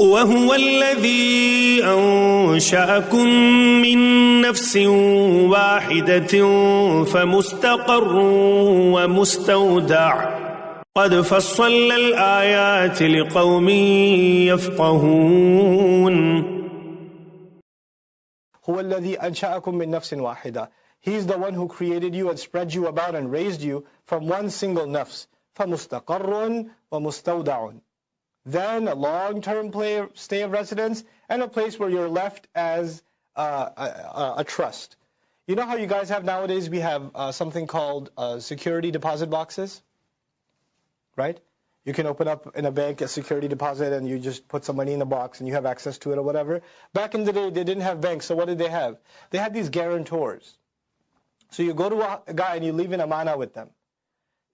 وهو الذي أنشأكم من نفس واحدة فمستقر ومستودع قد فصلنا الآيات لقوم يفقهون. هو الذي أنشأكم من نفس واحدة. He is the one who created you and spread you about and raised you from one single nafs. فمستقر ومستودع. Then a long-term stay of residence and a place where you're left as a trust. You know how you guys have nowadays, we have something called security deposit boxes, right? You can open up in a bank a security deposit and you just put some money in the box and you have access to it or whatever. Back in the day, they didn't have banks, so what did they have? They had these guarantors. So you go to a guy and you leave an amana with them.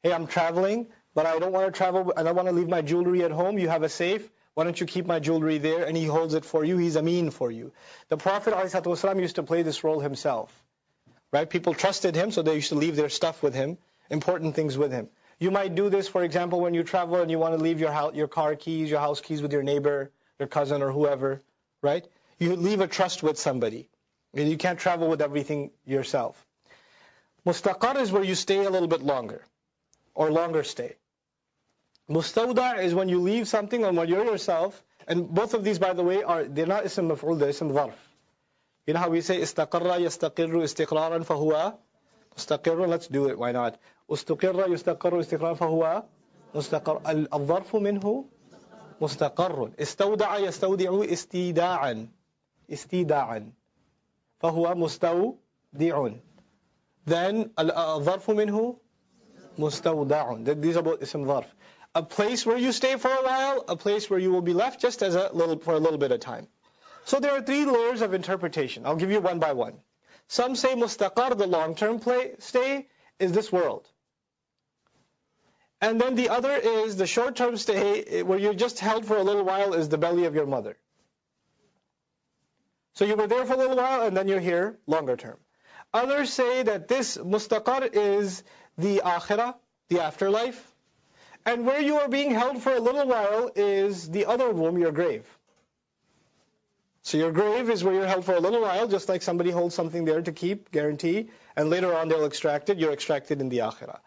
Hey, I'm traveling, but I don't want to travel, I don't want to leave my jewelry at home. You have a safe. Why don't you keep my jewelry there? And he holds it for you. He's ameen for you. The Prophet ﷺ used to play this role himself. Right? People trusted him, so they used to leave their stuff with him, important things with him. You might do this, for example, when you travel and you want to leave your car keys, your house keys with your neighbor, your cousin or whoever. Right? You leave a trust with somebody. You can't travel with everything yourself. Mustaqar is where you stay a little bit longer, or longer stay. Mustawda is when you leave something or when you're yourself, and both of these, by the way, they're not ism maf'ul, they're ism dharf. You know how we say istaqarra yastaqirru istiqraran fahuwa mustaqirrun? Let's do it, why not? Ustuqirra yastaqirru istiqraran fahuwa mustaqar. Al-dharfu minhu mustaqarrun. Istawda'a yastawdi'u istida'an fahuwa mustawdi'un. Then al-dharfu minhu mustawda'un. These are both ism dharf. A place where you stay for a while, a place where you will be left just as for a little bit of time. So there are three layers of interpretation. I'll give you one by one. Some say mustaqar, the long-term stay, is this world. And then the other is the short-term stay, where you're just held for a little while, is the belly of your mother. So you were there for a little while and then you're here longer term. Others say that this mustaqar is the akhirah, the afterlife. And where you are being held for a little while is the other womb, your grave. So your grave is where you're held for a little while, just like somebody holds something there to keep, guarantee, and later on they'll extract it, you're extracted in the akhirah.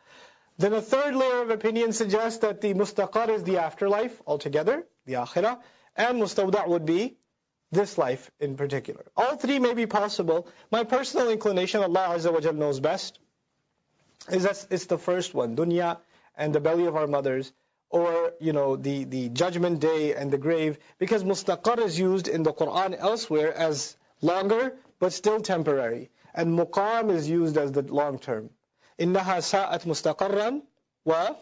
Then a third layer of opinion suggests that the mustaqar is the afterlife altogether, the akhirah, and mustawda' would be this life in particular. All three may be possible. My personal inclination, Allah Azza wa Jal knows best, is that it's the first one, dunya and the belly of our mothers, or the judgment day and the grave, because mustaqar is used in the Qur'an elsewhere as longer but still temporary, and muqam is used as the long term. Innaha sa'at mustaqarran wa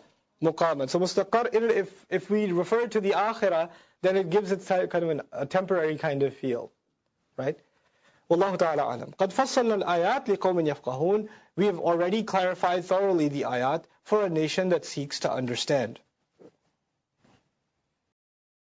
muqaman. So mustaqar, if we refer to the akhirah, then it gives it kind of a temporary kind of feel, right? Wallahu ta'ala alam. قَدْ فَصَّلْنَا الْآيَاتِ لِقَوْمٍ يَفْقَهُونَ. We have already clarified thoroughly the ayat for a nation that seeks to understand.